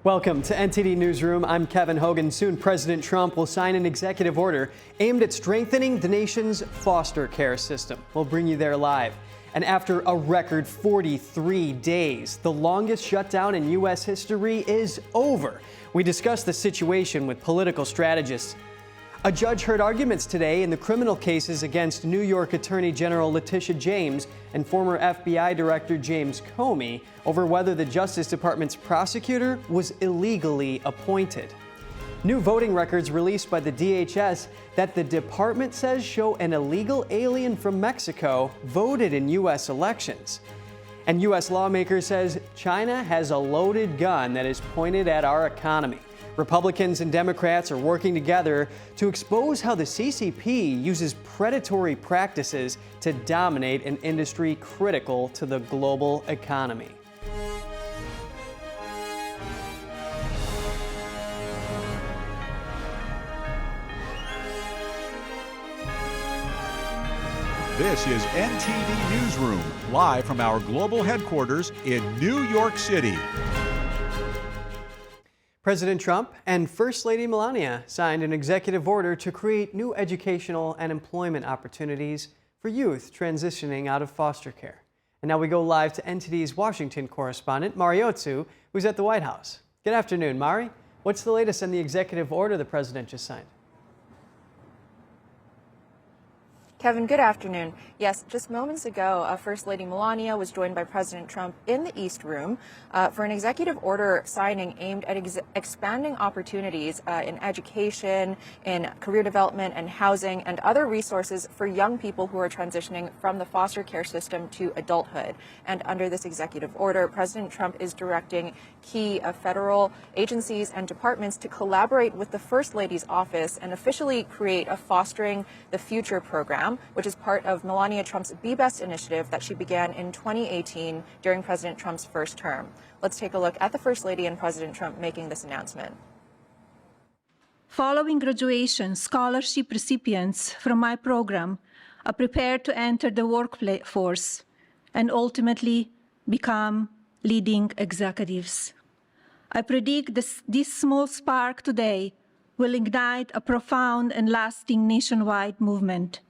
Welcome to NTD Newsroom. I'm Kevin Hogan. Soon, President Trump will sign an executive order aimed at strengthening the nation's foster care system. We'll bring you there live. And after a record 43 days, the longest shutdown in U.S. history is over. We discuss the situation with political strategists. A judge heard arguments today in the criminal cases against New York Attorney General Letitia James and former FBI Director James Comey over whether the Justice Department's prosecutor was illegally appointed. New voting records released by the DHS that the department says show an illegal alien from Mexico voted in U.S. elections. And U.S. lawmaker says China has a loaded gun that is pointed at our economy. Republicans and Democrats are working together to expose how the CCP uses predatory practices to dominate an industry critical to the global economy. This is NTD Newsroom, live from our global headquarters in New York City. President Trump and First Lady Melania signed an executive order to create new educational and employment opportunities for youth transitioning out of foster care. And now we go live to NTD's Washington correspondent, Mariotsu, who's at the White House. Good afternoon, Mari. What's the latest on the executive order the president just signed? Kevin, good afternoon. Yes, just moments ago, First Lady Melania was joined by President Trump in the East Room for an executive order signing aimed at expanding opportunities in education, in career development and housing, and other resources for young people who are transitioning from the foster care system to adulthood. And under this executive order, President Trump is directing key federal agencies and departments to collaborate with the First Lady's office and officially create a Fostering the Future program, which is part of Melania Trump's Be Best initiative that she began in 2018 during President Trump's first term. Let's take a look at the First Lady and President Trump making this announcement. Following graduation, scholarship recipients from my program are prepared to enter the workforce and ultimately become leading executives. I predict this small spark today will ignite a profound and lasting nationwide movement.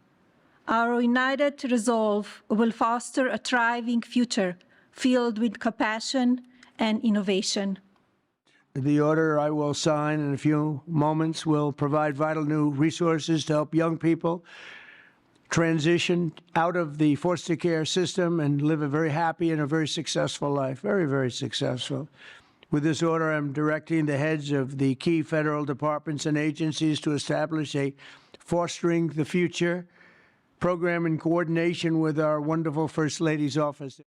Our united resolve will foster a thriving future filled with compassion and innovation. The order I will sign in a few moments will provide vital new resources to help young people transition out of the foster care system and live a very happy and a very successful life, very, very successful. With this order, I'm directing the heads of the key federal departments and agencies to establish a Fostering the Future program in coordination with our wonderful First Lady's office.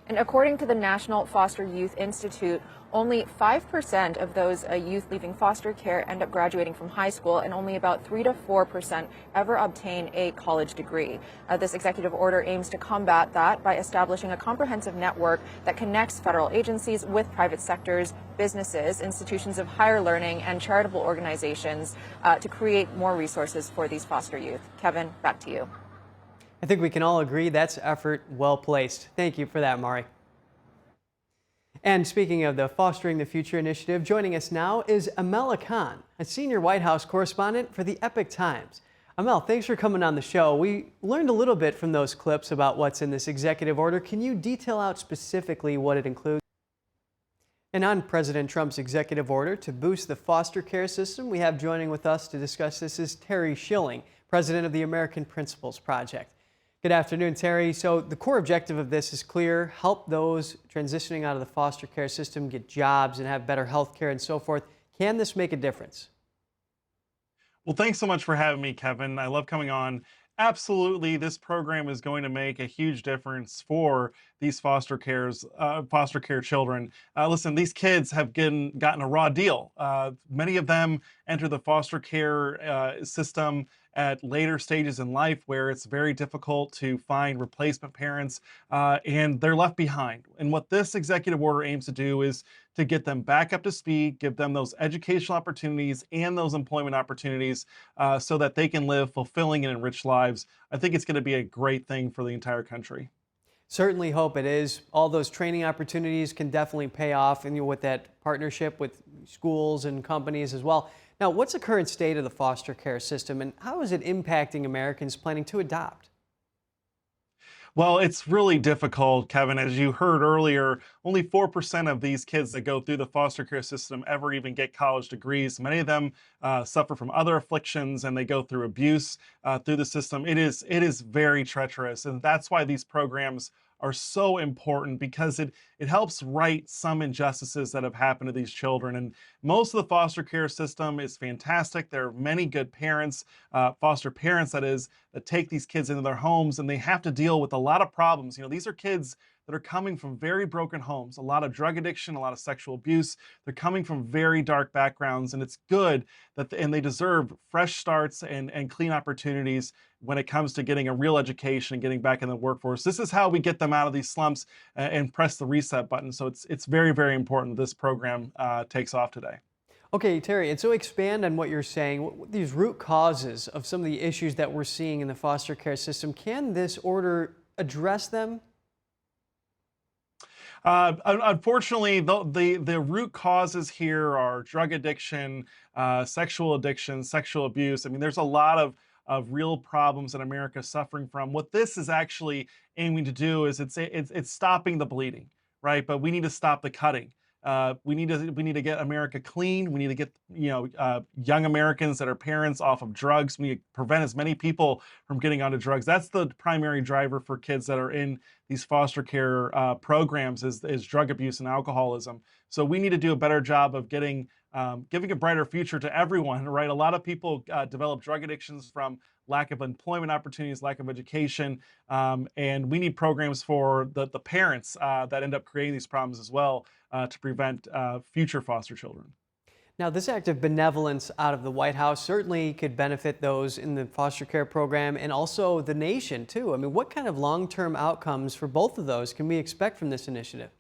And according to the National Foster Youth Institute, only 5% of those youth leaving foster care end up graduating from high school, and only about 3 to 4% ever obtain a college degree. This executive order aims to combat that by establishing a comprehensive network that connects federal agencies with private sectors, businesses, institutions of higher learning, and charitable organizations to create more resources for these foster youth. Kevin, back to you. I think we can all agree that's effort well placed. Thank you for that, Mari. And speaking of the Fostering the Future initiative, joining us now is Amel Khan, a senior White House correspondent for the Epoch Times. Amel, thanks for coming on the show. We learned a little bit from those clips about what's in this executive order. Can you detail out specifically what it includes? And on President Trump's executive order to boost the foster care system, we have joining with us to discuss this is Terry Schilling, president of the American Principles Project. Good afternoon, Terry. So the core objective of this is clear: help those transitioning out of the foster care system get jobs and have better health care and so forth. Can this make a difference? Well, thanks so much for having me, Kevin. I love coming on. Absolutely, this program is going to make a huge difference for these foster care children. Listen, these kids have gotten a raw deal. Many of them enter the foster care system at later stages in life where it's very difficult to find replacement parents, and they're left behind. And what this executive order aims to do is to get them back up to speed, give them those educational opportunities and those employment opportunities so that they can live fulfilling and enriched lives. I think it's going to be a great thing for the entire country. Certainly hope it is. All those training opportunities can definitely pay off, and with that partnership with schools and companies as well. Now, what's the current state of the foster care system, and how is it impacting Americans planning to adopt? Well, it's really difficult, Kevin. As you heard earlier, only 4% of these kids that go through the foster care system ever even get college degrees. Many of them suffer from other afflictions and they go through abuse through the system. It is very treacherous. And that's why these programs are so important, because it helps right some injustices that have happened to these children. And most of the foster care system is fantastic. There are many good parents, foster parents that is, that take these kids into their homes, and they have to deal with a lot of problems. These are kids that are coming from very broken homes, a lot of drug addiction, a lot of sexual abuse. They're coming from very dark backgrounds, and it's good that, and they deserve fresh starts and clean opportunities when it comes to getting a real education and getting back in the workforce. This is how we get them out of these slumps and press the reset button. So it's very, very important that this program takes off today. Okay, Terry, and so expand on what you're saying. These root causes of some of the issues that we're seeing in the foster care system, can this order address them? Unfortunately, the root causes here are drug addiction, sexual addiction, sexual abuse. I mean, there's a lot of real problems that America is suffering from. What this is actually aiming to do is it's stopping the bleeding, right? But we need to stop the cutting. We need to get America clean. We need to get young Americans that are parents off of drugs. We need to prevent as many people from getting onto drugs. That's the primary driver for kids that are in these foster care programs is drug abuse and alcoholism. So we need to do a better job of giving a brighter future to everyone, right? A lot of people develop drug addictions from lack of employment opportunities, lack of education, and we need programs for the parents that end up creating these problems as well to prevent future foster children. Now, this act of benevolence out of the White House certainly could benefit those in the foster care program and also the nation, too. I mean, what kind of long-term outcomes for both of those can we expect from this initiative?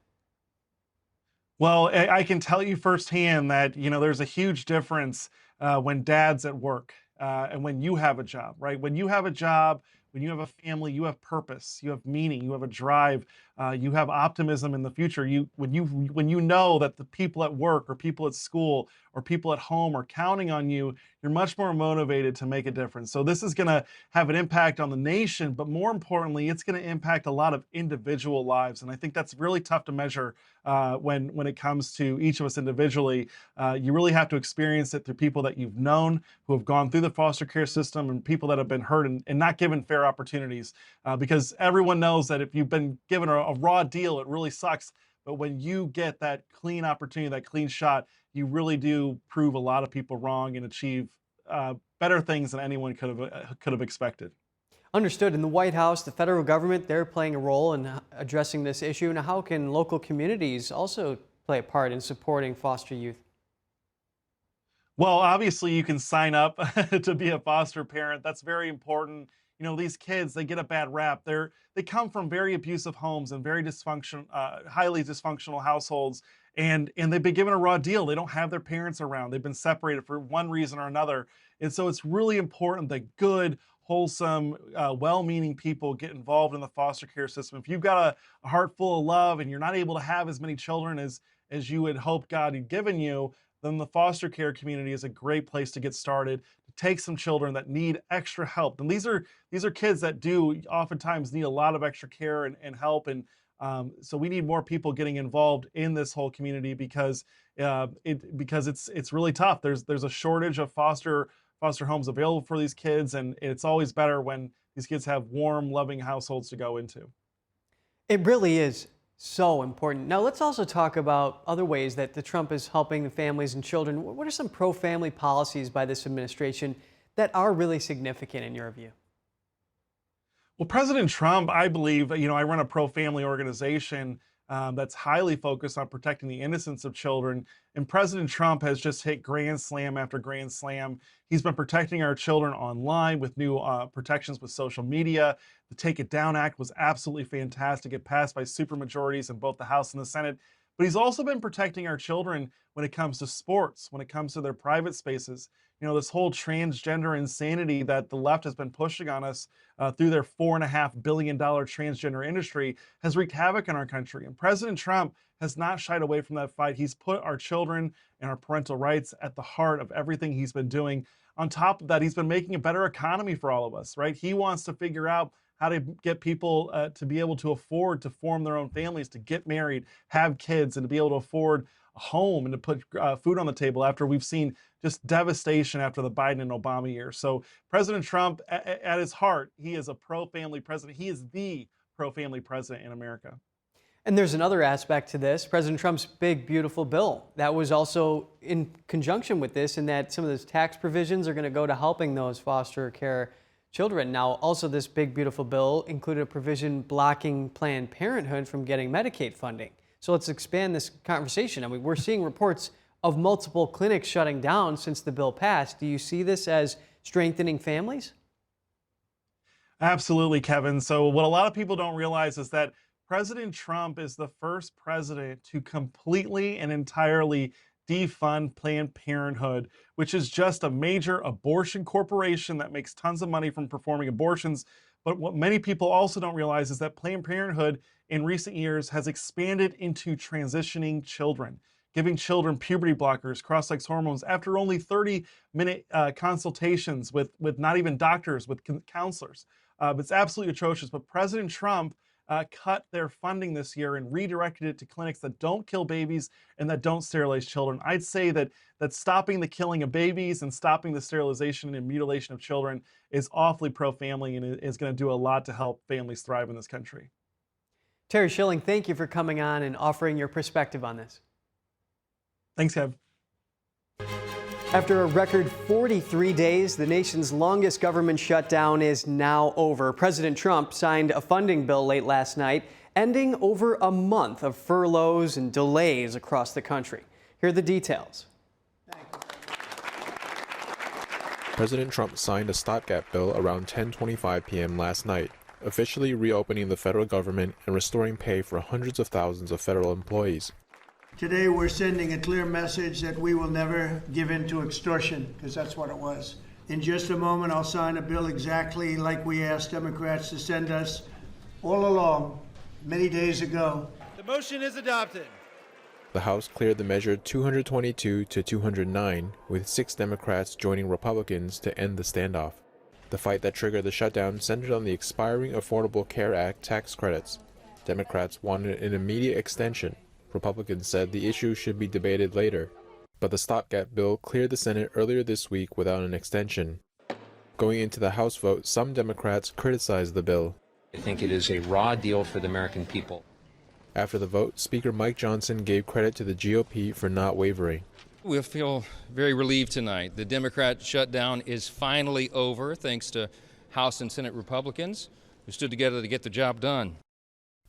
Well, I can tell you firsthand that, there's a huge difference when dad's at work and when you have a job, right? When you have a job, when you have a family, you have purpose, you have meaning, you have a drive, you have optimism in the future. When you know that the people at work or people at school or people at home are counting on you, you're much more motivated to make a difference. So this is going to have an impact on the nation, but more importantly, it's going to impact a lot of individual lives. And I think that's really tough to measure when it comes to each of us individually. You really have to experience it through people that you've known who have gone through the foster care system and people that have been hurt and not given fair opportunities. Because everyone knows that if you've been given a raw deal, it really sucks. But when you get that clean opportunity, that clean shot, you really do prove a lot of people wrong and achieve better things than anyone could have expected. Understood. In the White House, the federal government, they're playing a role in addressing this issue. Now, how can local communities also play a part in supporting foster youth? Well, obviously, you can sign up to be a foster parent. That's very important. These kids, they get a bad rap. They come from very abusive homes and very highly dysfunctional households, and they've been given a raw deal. They don't have their parents around. They've been separated for one reason or another. And so it's really important that good, wholesome, well-meaning people get involved in the foster care system. If you've got a heart full of love and you're not able to have as many children as you would hope God had given you, then the foster care community is a great place to get started, to take some children that need extra help. And these are kids that do oftentimes need a lot of extra care and help. And so we need more people getting involved in this whole community because it's really tough. There's a shortage of foster homes available for these kids, and it's always better when these kids have warm, loving households to go into. It really is so important. Now, let's also talk about other ways that the Trump is helping the families and children. What are some pro-family policies by this administration that are really significant in your view? Well, President Trump, I believe, I run a pro-family organization that's highly focused on protecting the innocence of children. And President Trump has just hit grand slam after grand slam. He's been protecting our children online with new protections with social media. The Take It Down Act was absolutely fantastic. It passed by supermajorities in both the House and the Senate. but he's also been protecting our children when it comes to sports, when it comes to their private spaces. This whole transgender insanity that the left has been pushing on us through their $4.5 billion transgender industry has wreaked havoc in our country. And President Trump has not shied away from that fight. He's put our children and our parental rights at the heart of everything he's been doing. On top of that, he's been making a better economy for all of us, right? He wants to figure out how to get people to be able to afford to form their own families, to get married, have kids, and to be able to afford a home and to put food on the table after we've seen just devastation after the Biden and Obama years. So President Trump, at his heart, he is a pro-family president. He is the pro-family president in America. And there's another aspect to this. President Trump's big, beautiful bill that was also in conjunction with this, in that some of those tax provisions are going to go to helping those foster care children. Now, also this big, beautiful bill included a provision blocking Planned Parenthood from getting Medicaid funding. So let's expand this conversation. I mean, we're seeing reports of multiple clinics shutting down since the bill passed. Do you see this as strengthening families? Absolutely, Kevin. So what a lot of people don't realize is that President Trump is the first president to completely and entirely defund Planned Parenthood, which is just a major abortion corporation that makes tons of money from performing abortions. But what many people also don't realize is that Planned Parenthood in recent years has expanded into transitioning children, giving children puberty blockers, cross-sex hormones after only 30-minute consultations with not even doctors, with counselors. It's absolutely atrocious. But President Trump cut their funding this year and redirected it to clinics that don't kill babies and that don't sterilize children. I'd say that stopping the killing of babies and stopping the sterilization and mutilation of children is awfully pro-family and is going to do a lot to help families thrive in this country. Terry Schilling, thank you for coming on and offering your perspective on this. Thanks, Kev. After a record 43 days, the nation's longest government shutdown is now over. President Trump signed a funding bill late last night, ending over a month of furloughs and delays across the country. Here are the details. President Trump signed a stopgap bill around 10:25 p.m. last night, officially reopening the federal government and restoring pay for hundreds of thousands of federal employees. Today, we're sending a clear message that we will never give in to extortion, because that's what it was. In just a moment, I'll sign a bill exactly like we asked Democrats to send us all along, many days ago. The motion is adopted. The House cleared the measure 222 to 209, with 6 Democrats joining Republicans to end the standoff. The fight that triggered the shutdown centered on the expiring Affordable Care Act tax credits. Democrats wanted an immediate extension. Republicans said the issue should be debated later, but the stopgap bill cleared the Senate earlier this week without an extension. Going into the House vote, some Democrats criticized the bill. I think it is a raw deal for the American people. After the vote, Speaker Mike Johnson gave credit to the GOP for not wavering. We'll feel very relieved tonight. The Democrat shutdown is finally over, thanks to House and Senate Republicans who stood together to get the job done.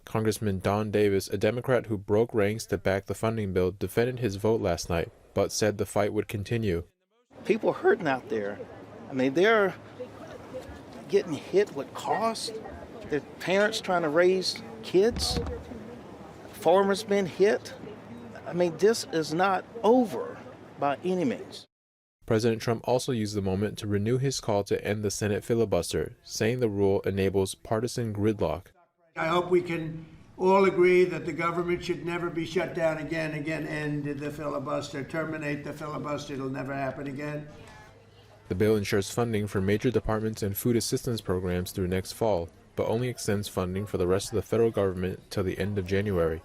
Congressman Don Davis, a Democrat who broke ranks to back the funding bill, defended his vote last night, but said the fight would continue. People are hurting out there. I mean, they're getting hit with costs. Their parents trying to raise kids. Farmers being hit. I mean, this is not over by any means. President Trump also used the moment to renew his call to end the Senate filibuster, saying the rule enables partisan gridlock. I hope we can all agree that the government should never be shut down again, end the filibuster, terminate the filibuster. It'll never happen again. The bill ensures funding for major departments and food assistance programs through next fall, but only extends funding for the rest of the federal government till the end of January.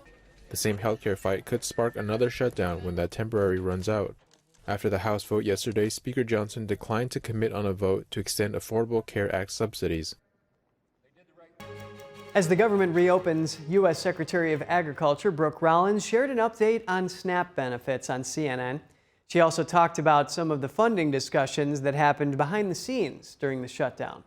The same healthcare fight could spark another shutdown when that temporary runs out. After the House vote yesterday, Speaker Johnson declined to commit on a vote to extend Affordable Care Act subsidies. As the government reopens, U.S. Secretary of Agriculture Brooke Rollins shared an update on SNAP benefits on CNN. She also talked about some of the funding discussions that happened behind the scenes during the shutdown.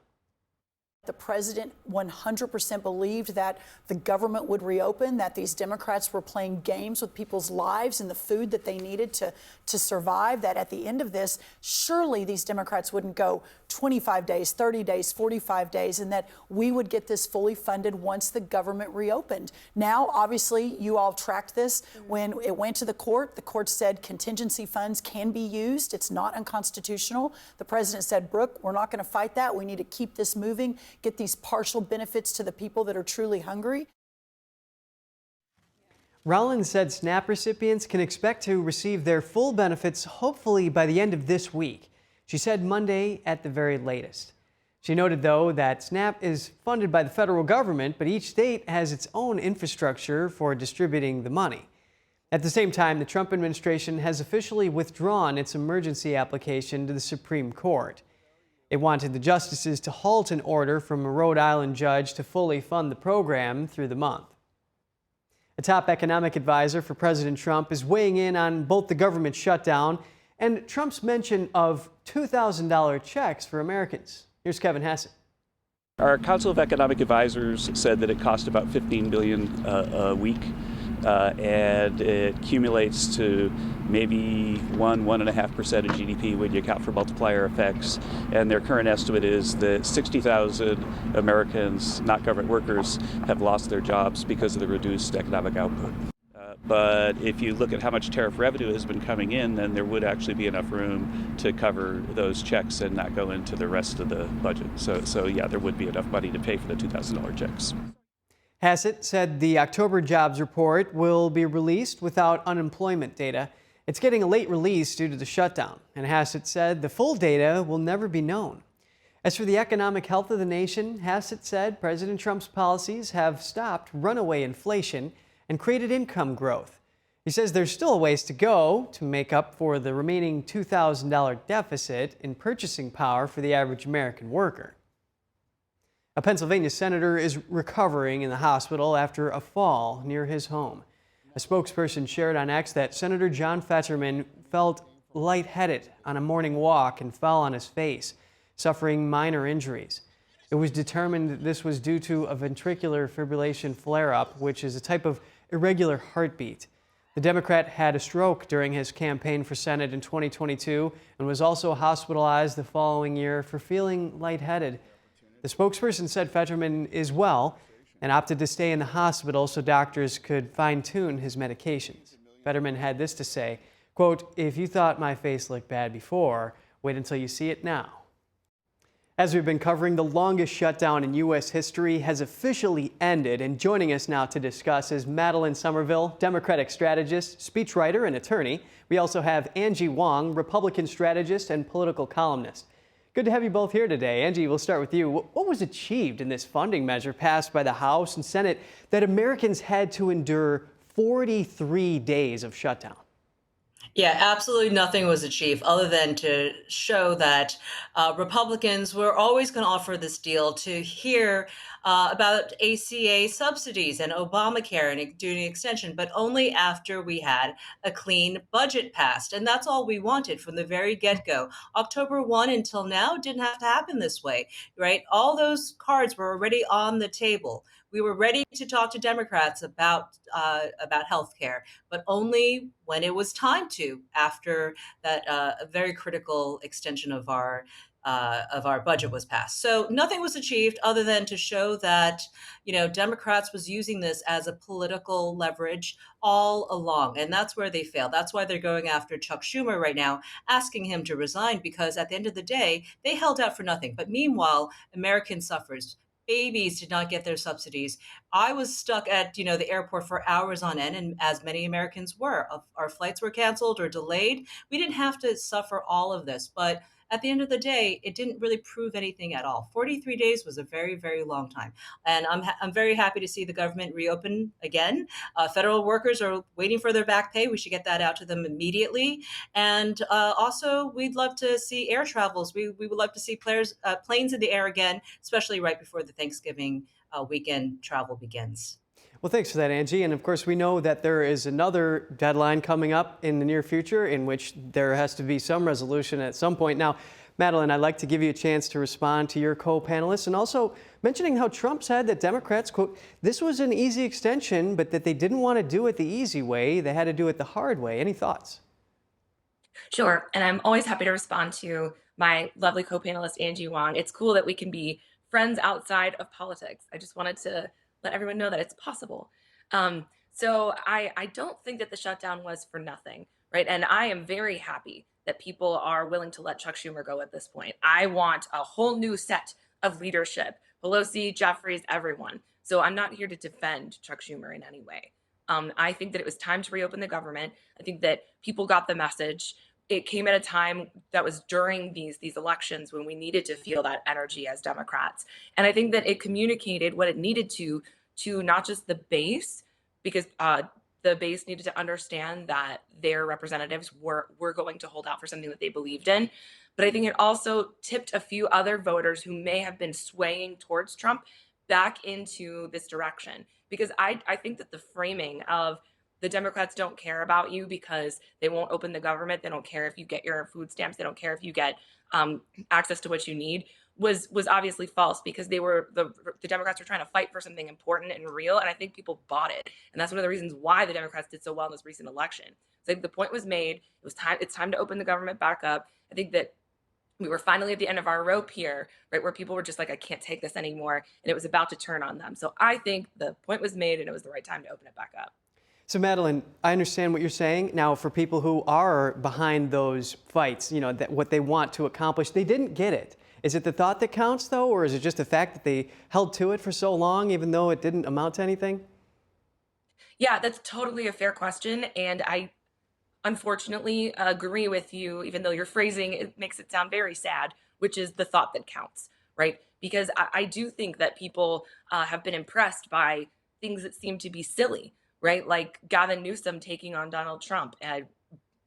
The president 100% believed that the government would reopen, that these Democrats were playing games with people's lives and the food that they needed to survive, that at the end of this, surely these Democrats wouldn't go 25 days, 30 days, 45 days, and that we would get this fully funded once the government reopened. Now, obviously, you all tracked this. When it went to the court said contingency funds can be used. It's not unconstitutional. The president said, Brooke, we're not going to fight that. We need to keep this moving, get these partial benefits to the people that are truly hungry. Rollins said SNAP recipients can expect to receive their full benefits hopefully by the end of this week. She said Monday at the very latest. She noted, though, that SNAP is funded by the federal government, but each state has its own infrastructure for distributing the money. At the same time, the Trump administration has officially withdrawn its emergency application to the Supreme Court. It wanted the justices to halt an order from a Rhode Island judge to fully fund the program through the month. A top economic advisor for President Trump is weighing in on both the government shutdown and Trump's mention of $2,000 checks for Americans. Here's Kevin Hassett. Our Council of Economic Advisors said that it cost about $15 billion a week, and it accumulates to maybe 1.5% of GDP when you account for multiplier effects. And their current estimate is that 60,000 Americans, not government workers, have lost their jobs because of the reduced economic output. But if you look at how much tariff revenue has been coming in, then there would actually be enough room to cover those checks and not go into the rest of the budget. So yeah, there would be enough money to pay for the $2,000 checks. Hassett said the October jobs report will be released without unemployment data. It's getting a late release due to the shutdown, and Hassett said the full data will never be known. As for the economic health of the nation, Hassett said President Trump's policies have stopped runaway inflation and created income growth. He says there's still a ways to go to make up for the remaining $2,000 deficit in purchasing power for the average American worker. A Pennsylvania senator is recovering in the hospital after a fall near his home. A spokesperson shared on X that Senator John Fetterman felt lightheaded on a morning walk and fell on his face, suffering minor injuries. It was determined that this was due to a ventricular fibrillation flare-up, which is a type of irregular heartbeat. The Democrat had a stroke during his campaign for Senate in 2022 and was also hospitalized the following year for feeling lightheaded. The spokesperson said Fetterman is well and opted to stay in the hospital so doctors could fine-tune his medications. Fetterman had this to say, quote, "If you thought my face looked bad before, wait until you see it now." As we've been covering, the longest shutdown in U.S. history has officially ended, and joining us now to discuss is Madeline Somerville, Democratic strategist, speechwriter, and attorney. We also have Angie Wong, Republican strategist and political columnist. Good to have you both here today. Angie, we'll start with you. What was achieved in this funding measure passed by the House and Senate that Americans had to endure 43 days of shutdown? Yeah, absolutely nothing was achieved other than to show that Republicans were always going to offer this deal to hear about ACA subsidies and Obamacare and doing an extension, but only after we had a clean budget passed. And that's all we wanted from the very get-go. October 1 until now didn't have to happen this way, right? All those cards were already on the table. We were ready to talk to Democrats about health care, but only when it was time to, after that a very critical extension of our budget was passed. So nothing was achieved other than to show that, Democrats was using this as a political leverage all along. And that's where they failed. That's why they're going after Chuck Schumer right now, asking him to resign, because at the end of the day, they held out for nothing. But meanwhile, American suffers. Babies did not get their subsidies. I was stuck at, the airport for hours on end, and as many Americans were. Our flights were canceled or delayed. We didn't have to suffer all of this, but at the end of the day, it didn't really prove anything at all. 43 days was a very, very long time. And I'm very happy to see the government reopen again. Federal workers are waiting for their back pay. We should get that out to them immediately. And also, we'd love to see air travels. We would love to see planes in the air again, especially right before the Thanksgiving weekend travel begins. Well, thanks for that, Angie. And of course, we know that there is another deadline coming up in the near future in which there has to be some resolution at some point. Now, Madeline, I'd like to give you a chance to respond to your co-panelists and also mentioning how Trump said that Democrats, quote, this was an easy extension, but that they didn't want to do it the easy way. They had to do it the hard way. Any thoughts? Sure. And I'm always happy to respond to my lovely co-panelist, Angie Wong. It's cool that we can be friends outside of politics. I just wanted to let everyone know that it's possible. So I don't think that the shutdown was for nothing, right? And I am very happy that people are willing to let Chuck Schumer go at this point. I want a whole new set of leadership, Pelosi, Jeffries, everyone. So I'm not here to defend Chuck Schumer in any way. I think that it was time to reopen the government. I think that people got the message. It came at a time that was during these elections when we needed to feel that energy as Democrats. And I think that it communicated what it needed to not just the base, because the base needed to understand that their representatives were going to hold out for something that they believed in. But I think it also tipped a few other voters who may have been swaying towards Trump back into this direction. Because I think that the framing of the Democrats don't care about you because they won't open the government, they don't care if you get your food stamps, they don't care if you get access to what you need, was obviously false, because the Democrats were trying to fight for something important and real, and I think people bought it. And that's one of the reasons why the Democrats did so well in this recent election. So I think the point was made. It's time to open the government back up. I think that we were finally at the end of our rope here, right, where people were just like, I can't take this anymore, and it was about to turn on them. So I think the point was made, and it was the right time to open it back up. So Madeline, I understand what you're saying. Now, for people who are behind those fights, you know, that what they want to accomplish, they didn't get it. Is it the thought that counts, though, or is it just the fact that they held to it for so long, even though it didn't amount to anything? Yeah, that's totally a fair question, and I unfortunately agree with you, even though your phrasing it makes it sound very sad, which is the thought that counts, right? Because I do think that people have been impressed by things that seem to be silly, right? Like Gavin Newsom taking on Donald Trump and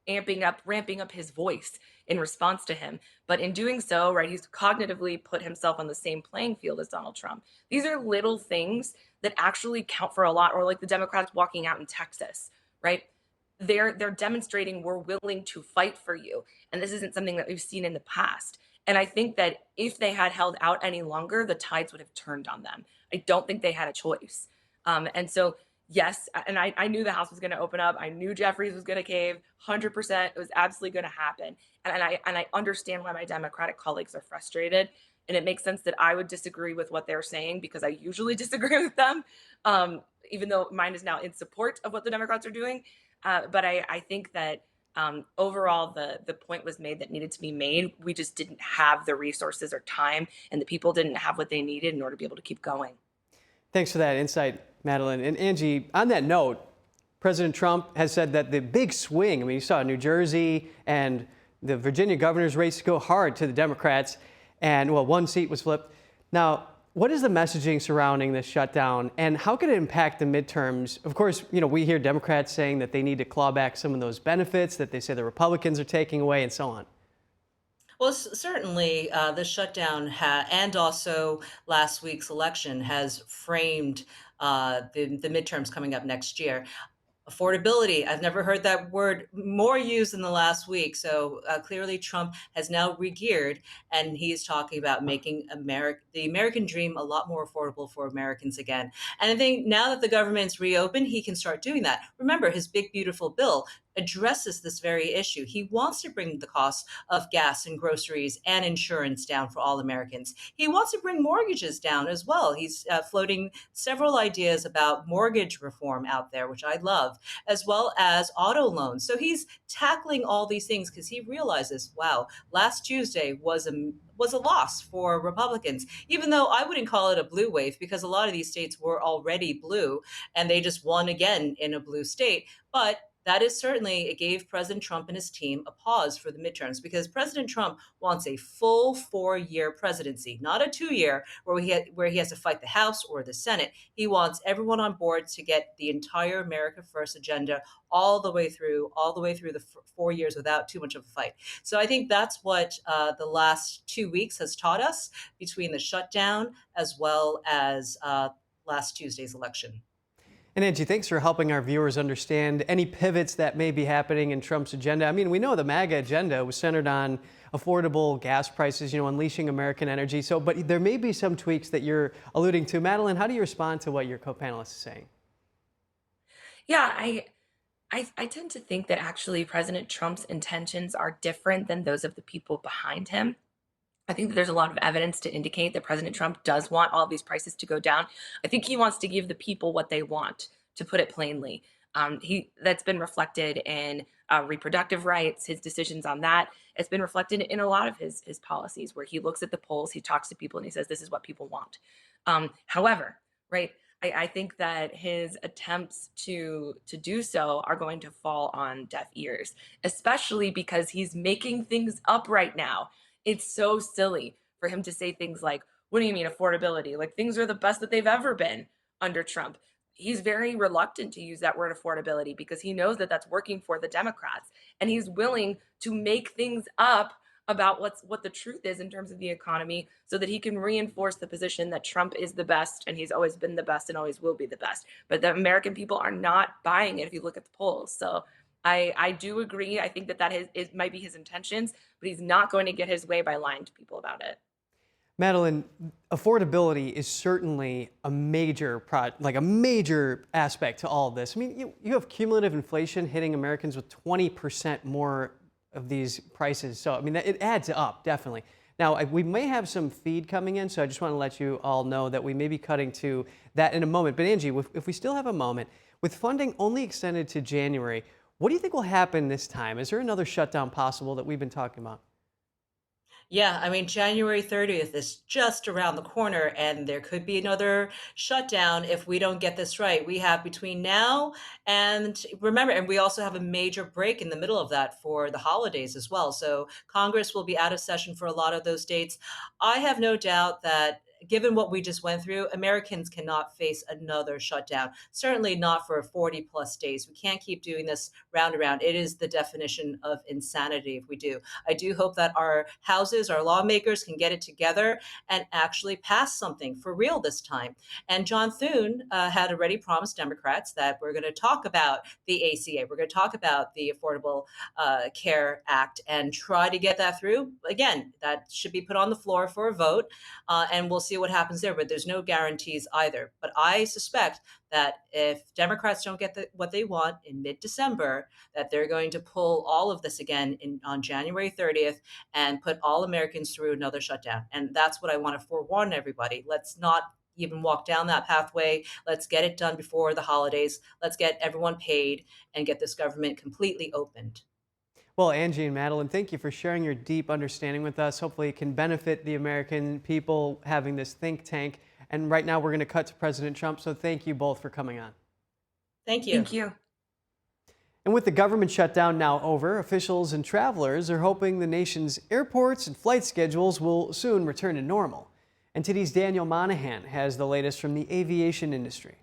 ramping up his voice in response to him. But in doing so, right, he's cognitively put himself on the same playing field as Donald Trump. These are little things that actually count for a lot. Or like the Democrats walking out in Texas, right? They're demonstrating we're willing to fight for you. And this isn't something that we've seen in the past. And I think that if they had held out any longer, the tides would have turned on them. I don't think they had a choice. And so, yes, and I knew the House was going to open up. I knew Jeffries was going to cave, 100%. It was absolutely going to happen. And I understand why my Democratic colleagues are frustrated. And it makes sense that I would disagree with what they're saying, because I usually disagree with them, even though mine is now in support of what the Democrats are doing. But I think that overall, the point was made that needed to be made. We just didn't have the resources or time, and the people didn't have what they needed in order to be able to keep going. Thanks for that insight, Madeline. And Angie, on that note, President Trump has said that the big swing, I mean, you saw New Jersey and the Virginia governor's race go hard to the Democrats, and, well, one seat was flipped. Now, what is the messaging surrounding this shutdown, and how could it impact the midterms? Of course, you know, we hear Democrats saying that they need to claw back some of those benefits that they say the Republicans are taking away and so on. Well, certainly the shutdown and also last week's election has framed the midterms coming up next year. Affordability, I've never heard that word more used in the last week. So clearly Trump has now regeared, and he is talking about making the American dream a lot more affordable for Americans again. And I think now that the government's reopened, he can start doing that. Remember, his big, beautiful bill addresses this very issue. He wants to bring the cost of gas and groceries and insurance down for all Americans. He wants to bring mortgages down as well. He's floating several ideas about mortgage reform out there, which I love, as well as auto loans. So he's tackling all these things because he realizes, wow, last Tuesday was a loss for Republicans, even though I wouldn't call it a blue wave, because a lot of these states were already blue and they just won again in a blue state. But that is certainly, it gave President Trump and his team a pause for the midterms, because President Trump wants a full 4-year presidency, not a 2-year where he has to fight the House or the Senate. He wants everyone on board to get the entire America First agenda all the way through the 4 years without too much of a fight. So I think that's what the last 2 weeks has taught us, between the shutdown as well as last Tuesday's election. And Angie, thanks for helping our viewers understand any pivots that may be happening in Trump's agenda. I mean, we know the MAGA agenda was centered on affordable gas prices, unleashing American energy. But there may be some tweaks that you're alluding to. Madeline, how do you respond to what your co-panelist is saying? Yeah, I tend to think that actually President Trump's intentions are different than those of the people behind him. I think that there's a lot of evidence to indicate that President Trump does want all of these prices to go down. I think he wants to give the people what they want, to put it plainly. That's been reflected in reproductive rights, his decisions on that. It's been reflected in a lot of his policies, where he looks at the polls, he talks to people, and he says, this is what people want. However, right, I think that his attempts to do so are going to fall on deaf ears, especially because he's making things up right now. It's so silly for him to say things like, what do you mean affordability? Like, things are the best that they've ever been under Trump. He's very reluctant to use that word affordability because he knows that that's working for the Democrats. And he's willing to make things up about what the truth is in terms of the economy so that he can reinforce the position that Trump is the best and he's always been the best and always will be the best. But the American people are not buying it if you look at the polls. So I do agree. I think that it might be his intentions, but he's not going to get his way by lying to people about it. Madeline, affordability is certainly a major aspect to all of this. I mean, you have cumulative inflation hitting Americans with 20% more of these prices. So, I mean, it adds up, definitely. Now, we may have some feed coming in, so I just want to let you all know that we may be cutting to that in a moment. But Angie, if we still have a moment, with funding only extended to January, what do you think will happen this time? Is there another shutdown possible that we've been talking about? Yeah, I mean, January 30th is just around the corner, and there could be another shutdown if we don't get this right. We have between now and remember, and we also have a major break in the middle of that for the holidays as well. So Congress will be out of session for a lot of those dates. I have no doubt that given what we just went through, Americans cannot face another shutdown, certainly not for 40 plus days. We can't keep doing this round and round. It is the definition of insanity if we do. I do hope that our houses, our lawmakers can get it together and actually pass something for real this time. And John Thune had already promised Democrats that we're going to talk about the ACA. We're going to talk about the Affordable Care Act and try to get that through. Again, that should be put on the floor for a vote, and we'll see what happens there, but there's no guarantees either. But I suspect that if Democrats don't get what they want in mid-December, that they're going to pull all of this again on January 30th and put all Americans through another shutdown. And that's what I want to forewarn everybody. Let's not even walk down that pathway. Let's get it done before the holidays. Let's get everyone paid and get this government completely opened. Well, Angie and Madeline, thank you for sharing your deep understanding with us. Hopefully it can benefit the American people having this think tank. And right now we're going to cut to President Trump. So thank you both for coming on. Thank you. Thank you. And with the government shutdown now over, officials and travelers are hoping the nation's airports and flight schedules will soon return to normal. NTD's Daniel Monahan has the latest from the aviation industry.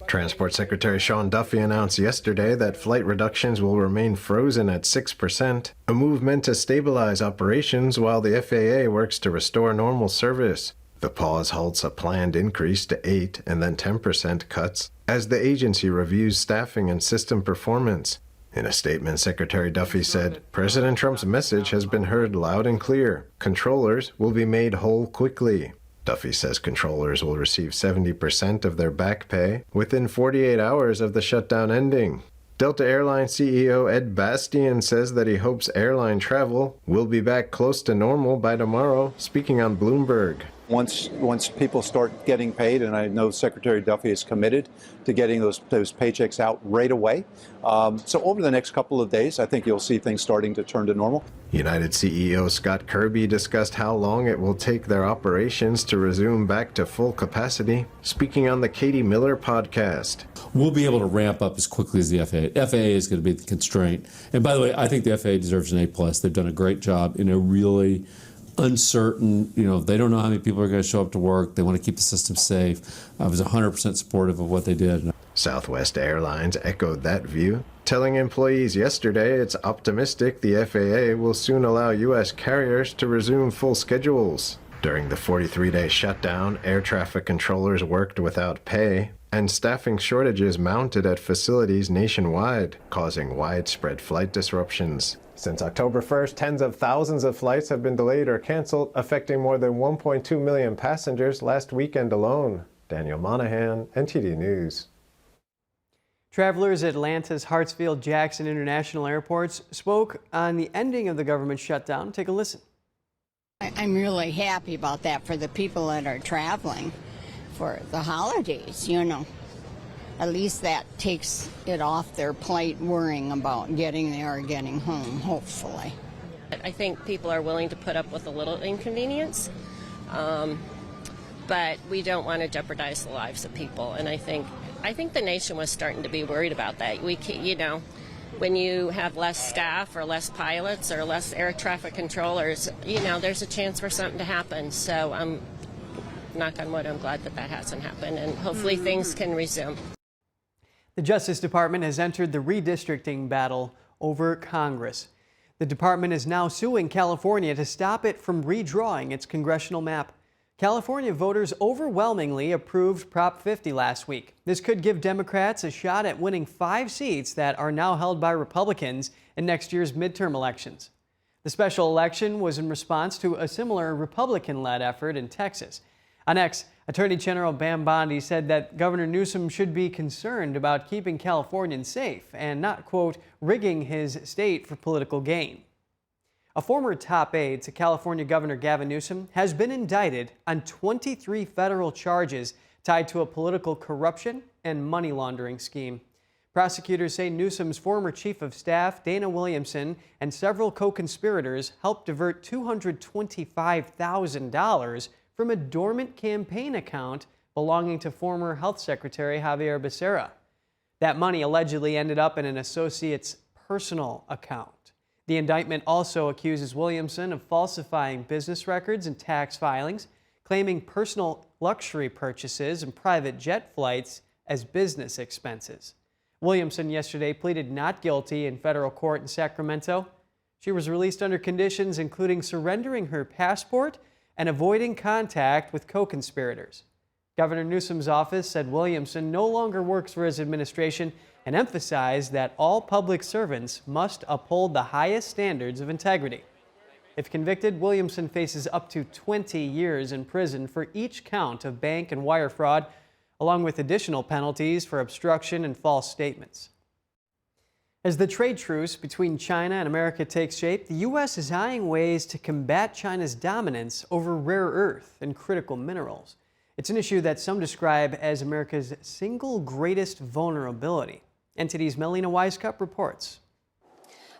Transport Secretary Sean Duffy announced yesterday that flight reductions will remain frozen at 6%, a move meant to stabilize operations while the FAA works to restore normal service. The pause halts a planned increase to 8% and then 10% cuts as the agency reviews staffing and system performance. In a statement, Secretary Duffy said, "President Trump's message has been heard loud and clear. Controllers will be made whole quickly." Duffy says controllers will receive 70% of their back pay within 48 hours of the shutdown ending. Delta Airlines CEO Ed Bastian says that he hopes airline travel will be back close to normal by tomorrow, speaking on Bloomberg. Once people start getting paid, and I know Secretary Duffy is committed to getting those paychecks out right away. So over the next couple of days, I think you'll see things starting to turn to normal. United CEO Scott Kirby discussed how long it will take their operations to resume back to full capacity, speaking on the Katie Miller podcast. We'll be able to ramp up as quickly as the FAA. FAA is going to be the constraint. And by the way, I think the FAA deserves an A+. They've done a great job in a really uncertain, they don't know how many people are going to show up to work. They want to keep the system safe. I was 100% supportive of what they did. Southwest Airlines echoed that view, telling employees yesterday it's optimistic the FAA will soon allow U.S. carriers to resume full schedules. During the 43-day shutdown, air traffic controllers worked without pay, and staffing shortages mounted at facilities nationwide, causing widespread flight disruptions. Since October 1st, tens of thousands of flights have been delayed or canceled, affecting more than 1.2 million passengers last weekend alone. Daniel Monahan, NTD News. Travelers at Atlanta's Hartsfield-Jackson International Airports spoke on the ending of the government shutdown. Take a listen. I'm really happy about that for the people that are traveling for the holidays, you know. At least that takes it off their plate worrying about getting there or getting home, hopefully. I think people are willing to put up with a little inconvenience, but we don't want to jeopardize the lives of people. And I think the nation was starting to be worried about that. We can't, you know, when you have less staff or less pilots or less air traffic controllers, you know, there's a chance for something to happen. So knock on wood, I'm glad that hasn't happened, and hopefully things can resume. The Justice Department has entered the redistricting battle over Congress. The department is now suing California to stop it from redrawing its congressional map. California voters overwhelmingly approved Prop 50 last week. This could give Democrats a shot at winning 5 seats that are now held by Republicans in next year's midterm elections. The special election was in response to a similar Republican-led effort in Texas. On X, Attorney General Bam Bondi said that Governor Newsom should be concerned about keeping Californians safe and not, quote, rigging his state for political gain. A former top aide to California Governor Gavin Newsom has been indicted on 23 federal charges tied to a political corruption and money laundering scheme. Prosecutors say Newsom's former chief of staff, Dana Williamson, and several co-conspirators helped divert $225,000 from a dormant campaign account belonging to former Health Secretary Javier Becerra. That money allegedly ended up in an associate's personal account. The indictment also accuses Williamson of falsifying business records and tax filings, claiming personal luxury purchases and private jet flights as business expenses. Williamson yesterday pleaded not guilty in federal court in Sacramento. She was released under conditions including surrendering her passport and avoiding contact with co-conspirators. Governor Newsom's office said Williamson no longer works for his administration and emphasized that all public servants must uphold the highest standards of integrity. If convicted, Williamson faces up to 20 years in prison for each count of bank and wire fraud, along with additional penalties for obstruction and false statements. As the trade truce between China and America takes shape, the U.S. is eyeing ways to combat China's dominance over rare earth and critical minerals. It's an issue that some describe as America's single greatest vulnerability. NTD's Melina Wisecup reports.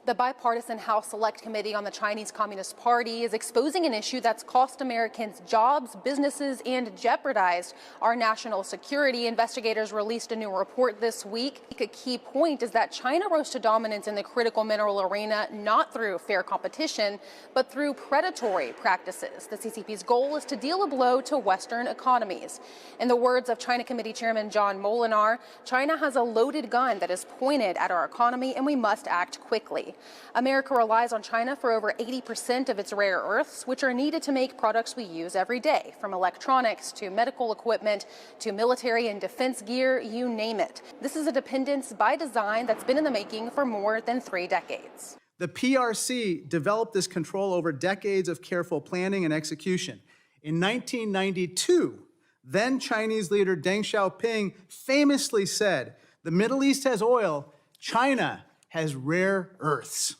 The bipartisan House Select Committee on the Chinese Communist Party is exposing an issue that's cost Americans jobs, businesses, and jeopardized our national security. Investigators released a new report this week. A key point is that China rose to dominance in the critical mineral arena not through fair competition, but through predatory practices. The CCP's goal is to deal a blow to Western economies. In the words of China Committee Chairman John Molinar, China has a loaded gun that is pointed at our economy, and we must act quickly. America relies on China for over 80% of its rare earths, which are needed to make products we use every day, from electronics to medical equipment to military and defense gear, you name it. This is a dependence by design that's been in the making for more than 3 decades. The PRC developed this control over decades of careful planning and execution. In 1992, then Chinese leader Deng Xiaoping famously said, "The Middle East has oil, China has rare earths."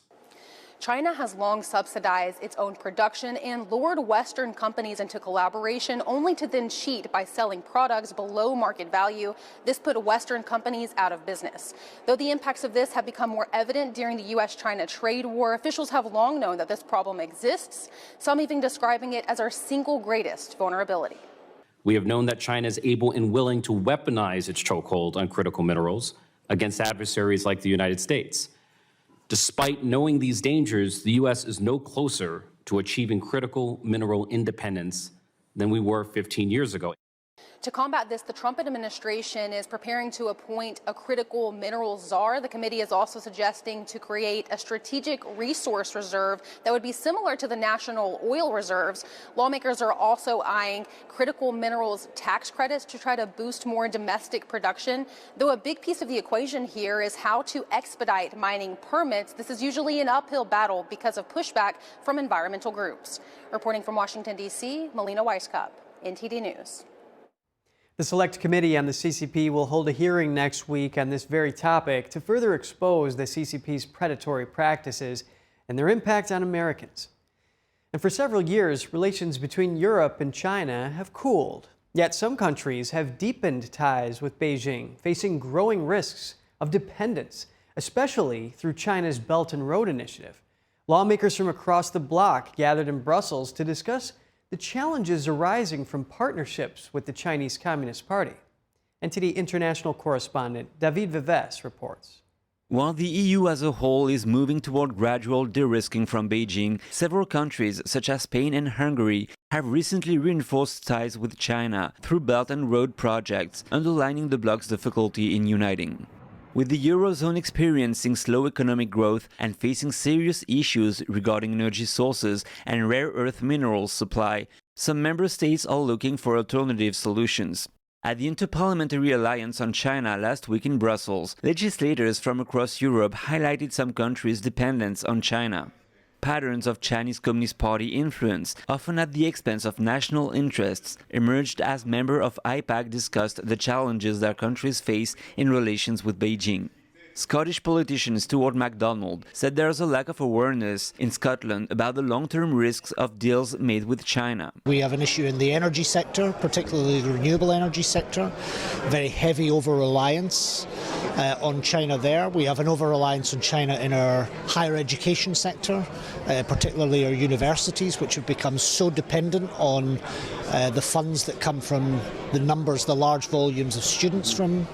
China has long subsidized its own production and lured Western companies into collaboration only to then cheat by selling products below market value. This put Western companies out of business. Though the impacts of this have become more evident during the U.S.-China trade war, officials have long known that this problem exists, some even describing it as our single greatest vulnerability. We have known that China is able and willing to weaponize its chokehold on critical minerals against adversaries like the United States. Despite knowing these dangers, the U.S. is no closer to achieving critical mineral independence than we were 15 years ago. To combat this, the Trump administration is preparing to appoint a critical minerals czar. The committee is also suggesting to create a strategic resource reserve that would be similar to the national oil reserves. Lawmakers are also eyeing critical minerals tax credits to try to boost more domestic production. Though a big piece of the equation here is how to expedite mining permits. This is usually an uphill battle because of pushback from environmental groups. Reporting from Washington, D.C., Melina Weisskopf, NTD News. The Select Committee on the CCP will hold a hearing next week on this very topic to further expose the CCP's predatory practices and their impact on Americans. And for several years, relations between Europe and China have cooled. Yet some countries have deepened ties with Beijing, facing growing risks of dependence, especially through China's Belt and Road Initiative. Lawmakers from across the bloc gathered in Brussels to discuss the challenges arising from partnerships with the Chinese Communist Party. NTD international correspondent David Vives reports. While the EU as a whole is moving toward gradual de-risking from Beijing, several countries such as Spain and Hungary have recently reinforced ties with China through Belt and Road projects, underlining the bloc's difficulty in uniting. With the Eurozone experiencing slow economic growth and facing serious issues regarding energy sources and rare earth minerals supply, some member states are looking for alternative solutions. At the Interparliamentary Alliance on China last week in Brussels, legislators from across Europe highlighted some countries' dependence on China. Patterns of Chinese Communist Party influence, often at the expense of national interests, emerged as members of IPAC discussed the challenges their countries face in relations with Beijing. Scottish politician Stuart MacDonald said there is a lack of awareness in Scotland about the long-term risks of deals made with China. We have an issue in the energy sector, particularly the renewable energy sector, very heavy over-reliance on China there. We have an over-reliance on China in our higher education sector, particularly our universities, which have become so dependent on the funds that come from the large volumes of students from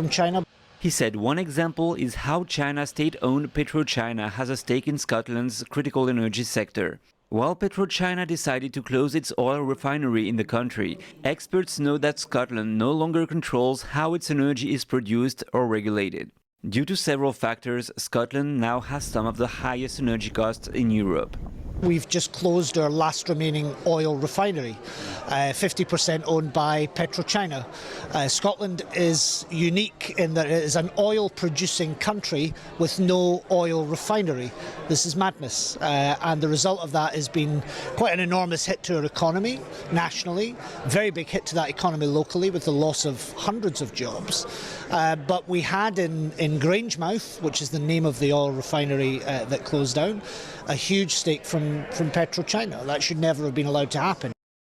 China. He said one example is how China's state-owned PetroChina has a stake in Scotland's critical energy sector. While PetroChina decided to close its oil refinery in the country, experts know that Scotland no longer controls how its energy is produced or regulated. Due to several factors, Scotland now has some of the highest energy costs in Europe. We've just closed our last remaining oil refinery, 50% owned by PetroChina. Scotland is unique in that it is an oil-producing country with no oil refinery. This is madness, and the result of that has been quite an enormous hit to our economy nationally, very big hit to that economy locally with the loss of hundreds of jobs. But we had in Grangemouth, which is the name of the oil refinery that closed down, a huge stake from PetroChina. That should never have been allowed to happen.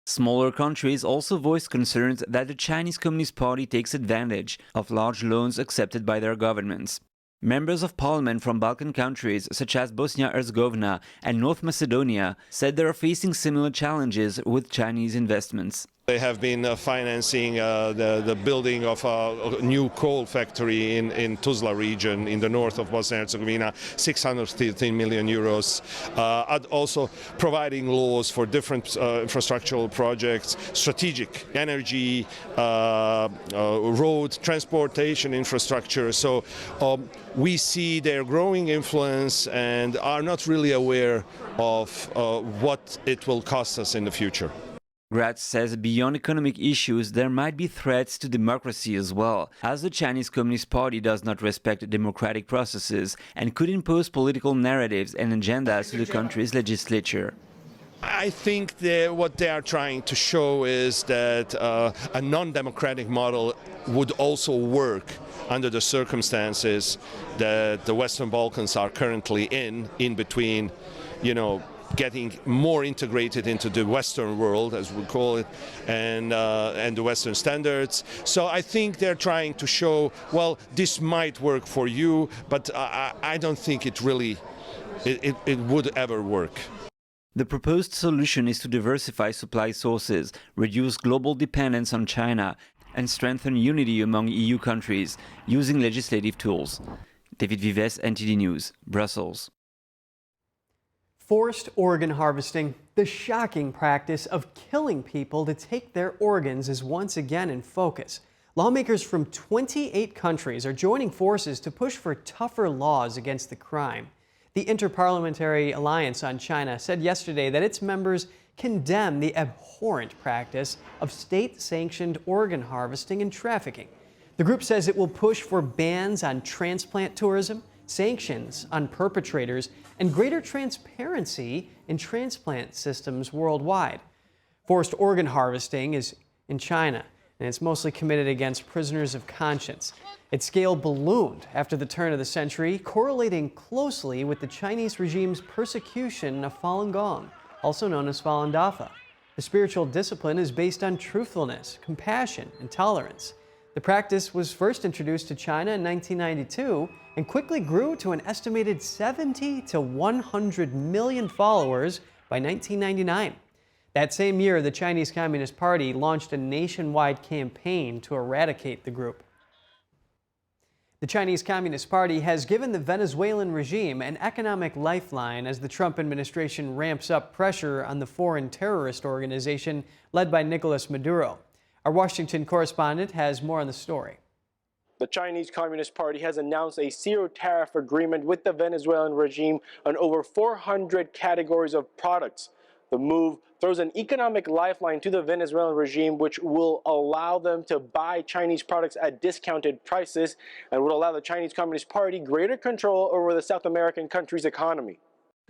Smaller countries also voiced concerns that the Chinese Communist Party takes advantage of large loans accepted by their governments. Members of parliament from Balkan countries such as Bosnia-Herzegovina and North Macedonia said they are facing similar challenges with Chinese investments. They have been financing the building of a new coal factory in Tuzla region in the north of Bosnia-Herzegovina, 613 million euros. Also providing laws for different infrastructural projects, strategic energy, road, transportation infrastructure. So we see their growing influence and are not really aware of what it will cost us in the future. Gov't says beyond economic issues, there might be threats to democracy as well, as the Chinese Communist Party does not respect democratic processes and could impose political narratives and agendas to the country's legislature. I think what they are trying to show is that a non-democratic model would also work under the circumstances that the Western Balkans are currently in between, getting more integrated into the Western world, as we call it, and the Western standards. So I think they're trying to show, well, this might work for you, but I don't think it really, it would ever work. The proposed solution is to diversify supply sources, reduce global dependence on China, and strengthen unity among EU countries using legislative tools. David Vives, NTD News, Brussels. Forced organ harvesting, the shocking practice of killing people to take their organs, is once again in focus. Lawmakers from 28 countries are joining forces to push for tougher laws against the crime. The Interparliamentary Alliance on China said yesterday that its members condemn the abhorrent practice of state-sanctioned organ harvesting and trafficking. The group says it will push for bans on transplant tourism, sanctions on perpetrators, and greater transparency in transplant systems worldwide. Forced organ harvesting is in China, and it's mostly committed against prisoners of conscience. Its scale ballooned after the turn of the century, correlating closely with the Chinese regime's persecution of Falun Gong, also known as Falun Dafa. The spiritual discipline is based on truthfulness, compassion, and tolerance. The practice was first introduced to China in 1992 and quickly grew to an estimated 70 to 100 million followers by 1999. That same year, the Chinese Communist Party launched a nationwide campaign to eradicate the group. The Chinese Communist Party has given the Venezuelan regime an economic lifeline as the Trump administration ramps up pressure on the foreign terrorist organization led by Nicolas Maduro. Our Washington correspondent has more on the story. The Chinese Communist Party has announced a zero-tariff agreement with the Venezuelan regime on over 400 categories of products. The move throws an economic lifeline to the Venezuelan regime, which will allow them to buy Chinese products at discounted prices and would allow the Chinese Communist Party greater control over the South American country's economy.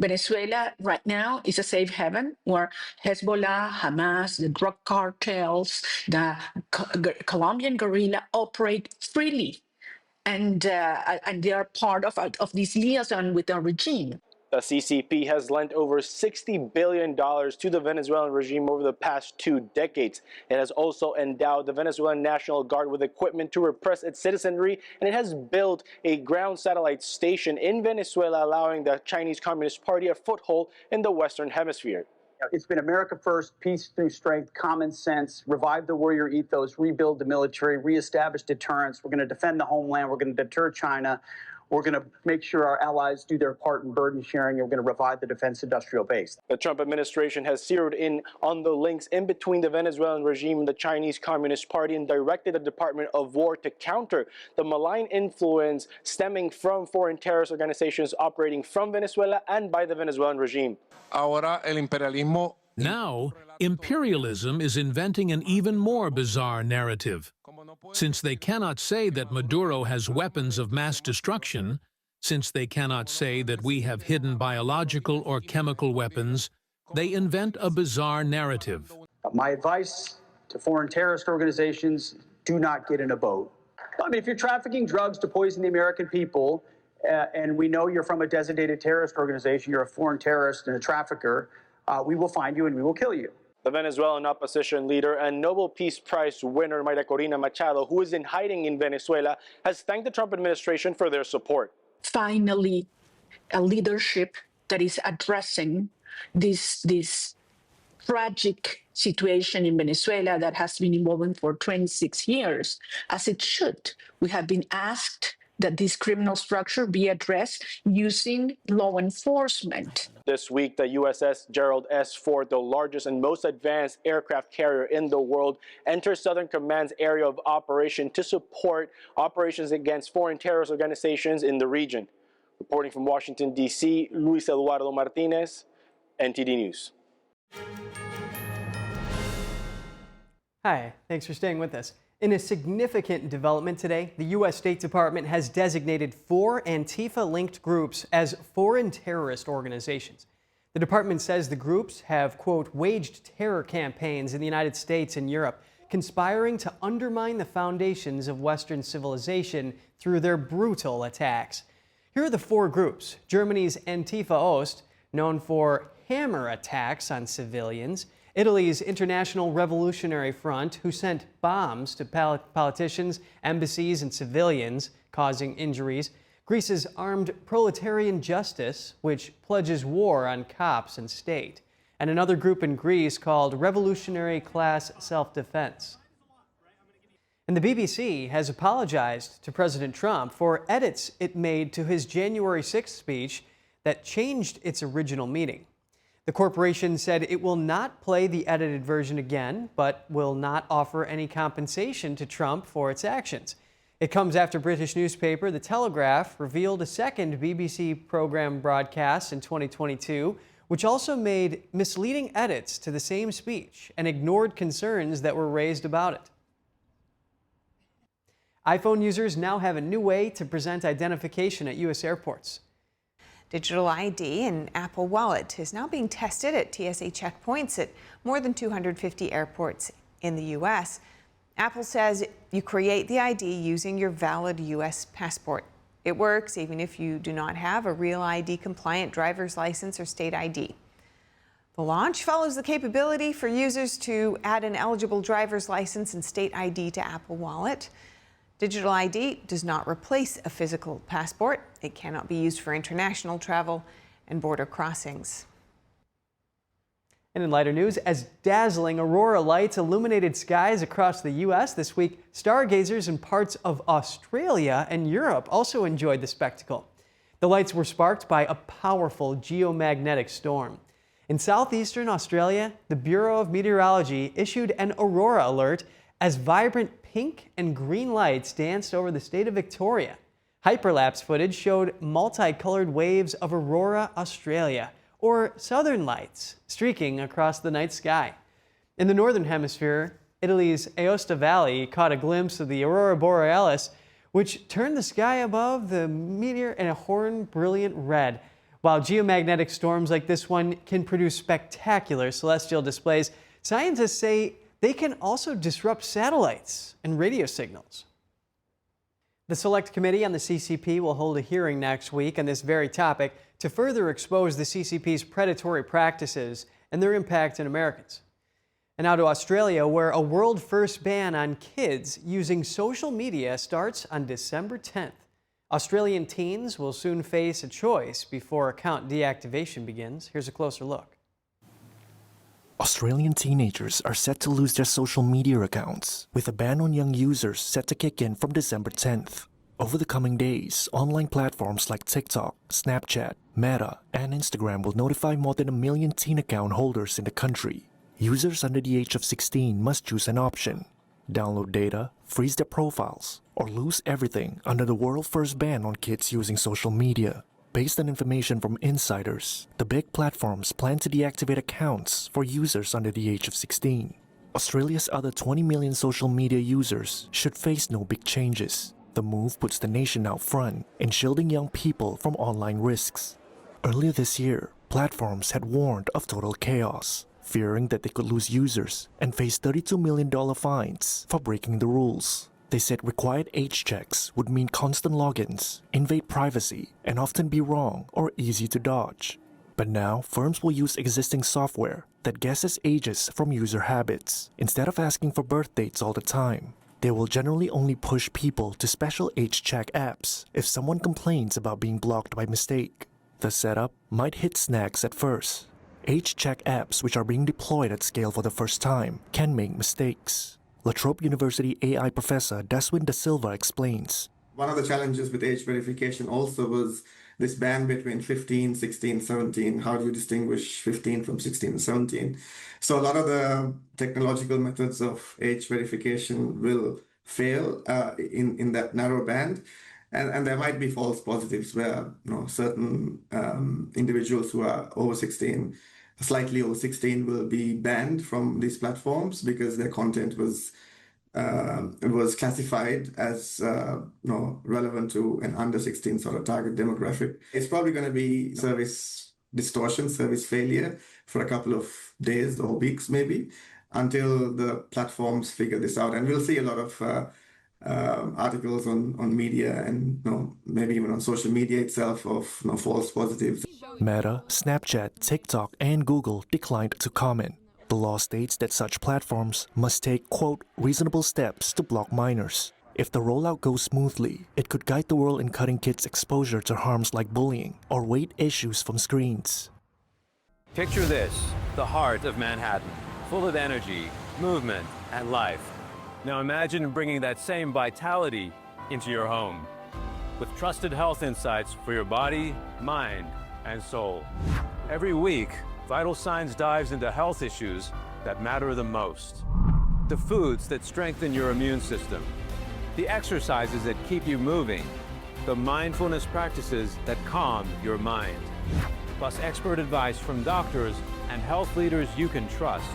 Venezuela right now is a safe haven where Hezbollah, Hamas, the drug cartels, the Colombian guerrilla operate freely, and they are part of this liaison with the regime. The CCP has lent over $60 billion to the Venezuelan regime over the past 2 decades. It has also endowed the Venezuelan National Guard with equipment to repress its citizenry, and it has built a ground satellite station in Venezuela, allowing the Chinese Communist Party a foothold in the Western Hemisphere. It's been America first, peace through strength, common sense, revive the warrior ethos, rebuild the military, reestablish deterrence. We're going to defend the homeland. We're going to deter China. We're going to make sure our allies do their part in burden sharing, and we're going to revive the defense industrial base. The Trump administration has zeroed in on the links in between the Venezuelan regime and the Chinese Communist Party and directed the Department of War to counter the malign influence stemming from foreign terrorist organizations operating from Venezuela and by the Venezuelan regime. Now, imperialism is inventing an even more bizarre narrative. Since they cannot say that Maduro has weapons of mass destruction, since they cannot say that we have hidden biological or chemical weapons, they invent a bizarre narrative. My advice to foreign terrorist organizations, do not get in a boat. I mean, if you're trafficking drugs to poison the American people, and we know you're from a designated terrorist organization, you're a foreign terrorist and a trafficker, we will find you and we will kill you. The Venezuelan opposition leader and Nobel Peace Prize winner Maria Corina Machado, who is in hiding in Venezuela, has thanked the Trump administration for their support. Finally, a leadership that is addressing this tragic situation in Venezuela that has been evolving for 26 years, as it should. We have been asked that this criminal structure be addressed using law enforcement. This week, the USS Gerald S. Ford, the largest and most advanced aircraft carrier in the world, enters Southern Command's area of operation to support operations against foreign terrorist organizations in the region. Reporting from Washington, D.C., Luis Eduardo Martinez, NTD News. Hi, thanks for staying with us. In a significant development today, the U.S. State Department has designated 4 Antifa-linked groups as foreign terrorist organizations. The department says the groups have, quote, waged terror campaigns in the United States and Europe, conspiring to undermine the foundations of Western civilization through their brutal attacks. Here are the 4 groups. Germany's Antifa Ost, known for hammer attacks on civilians. Italy's International Revolutionary Front, who sent bombs to politicians, embassies, and civilians, causing injuries. Greece's Armed Proletarian Justice, which pledges war on cops and state. And another group in Greece called Revolutionary Class Self-Defense. And the BBC has apologized to President Trump for edits it made to his January 6th speech that changed its original meaning. The corporation said it will not play the edited version again, but will not offer any compensation to Trump for its actions. It comes after British newspaper The Telegraph revealed a second BBC program broadcast in 2022, which also made misleading edits to the same speech and ignored concerns that were raised about it. iPhone users now have a new way to present identification at U.S. airports. Digital ID and Apple Wallet is now being tested at TSA checkpoints at more than 250 airports in the U.S. Apple says you create the ID using your valid U.S. passport. It works even if you do not have a real ID-compliant driver's license or state ID. The launch follows the capability for users to add an eligible driver's license and state ID to Apple Wallet. Digital ID does not replace a physical passport. It cannot be used for international travel and border crossings. And in lighter news, as dazzling aurora lights illuminated skies across the U.S. this week, stargazers in parts of Australia and Europe also enjoyed the spectacle. The lights were sparked by a powerful geomagnetic storm. In southeastern Australia, the Bureau of Meteorology issued an aurora alert as vibrant pink and green lights danced over the state of Victoria. Hyperlapse footage showed multicolored waves of aurora Australia, or southern lights, streaking across the night sky. In the northern hemisphere, Italy's Aosta Valley caught a glimpse of the aurora borealis, which turned the sky above the meteor in a brilliant red. While geomagnetic storms like this one can produce spectacular celestial displays, scientists say they can also disrupt satellites and radio signals. The Select Committee on the CCP will hold a hearing next week on this very topic to further expose the CCP's predatory practices and their impact on Americans. And now to Australia, where a world-first ban on kids using social media starts on December 10th. Australian teens will soon face a choice before account deactivation begins. Here's a closer look. Australian teenagers are set to lose their social media accounts, with a ban on young users set to kick in from December 10th. Over the coming days, online platforms like TikTok, Snapchat, Meta, and Instagram will notify more than 1 million teen account holders in the country. Users under the age of 16 must choose an option: download data, freeze their profiles, or lose everything under the world-first ban on kids using social media. Based on information from insiders, the big platforms plan to deactivate accounts for users under the age of 16. Australia's other 20 million social media users should face no big changes. The move puts the nation out front in shielding young people from online risks. Earlier this year, platforms had warned of total chaos, fearing that they could lose users and face $32 million fines for breaking the rules. They said required age checks would mean constant logins, invade privacy, and often be wrong or easy to dodge. But now, firms will use existing software that guesses ages from user habits. Instead of asking for birth dates all the time, they will generally only push people to special age check apps if someone complains about being blocked by mistake. The setup might hit snags at first. Age check apps, which are being deployed at scale for the first time, can make mistakes. La Trobe University AI professor Deswin Da Silva explains. One of the challenges with age verification also was this band between 15, 16, 17. How do you distinguish 15 from 16 and 17? So a lot of the technological methods of age verification will fail in that narrow band. And there might be false positives where certain individuals who are over 16, slightly over 16, will be banned from these platforms because their content was classified as relevant to an under 16 sort of target demographic. It's probably going to be service distortion, service failure for a couple of days or weeks maybe until the platforms figure this out. And we'll see a lot of articles on media and maybe even on social media itself of false positives. Meta, Snapchat, TikTok, and Google declined to comment. The law states that such platforms must take, quote, reasonable steps to block minors. If the rollout goes smoothly, it could guide the world in cutting kids' exposure to harms like bullying or weight issues from screens. Picture this, the heart of Manhattan, full of energy, movement, and life. Now imagine bringing that same vitality into your home with trusted health insights for your body, mind, and soul. Every week, Vital Signs dives into health issues that matter the most. The foods that strengthen your immune system. The exercises that keep you moving. The mindfulness practices that calm your mind. Plus expert advice from doctors and health leaders you can trust.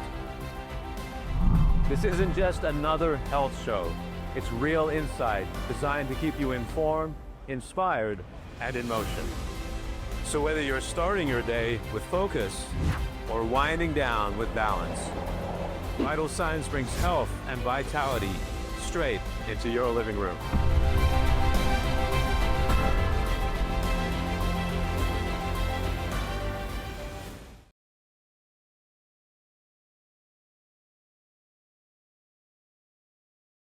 This isn't just another health show. It's real insight designed to keep you informed, inspired, and in motion. So whether you're starting your day with focus or winding down with balance, Vital Signs brings health and vitality straight into your living room.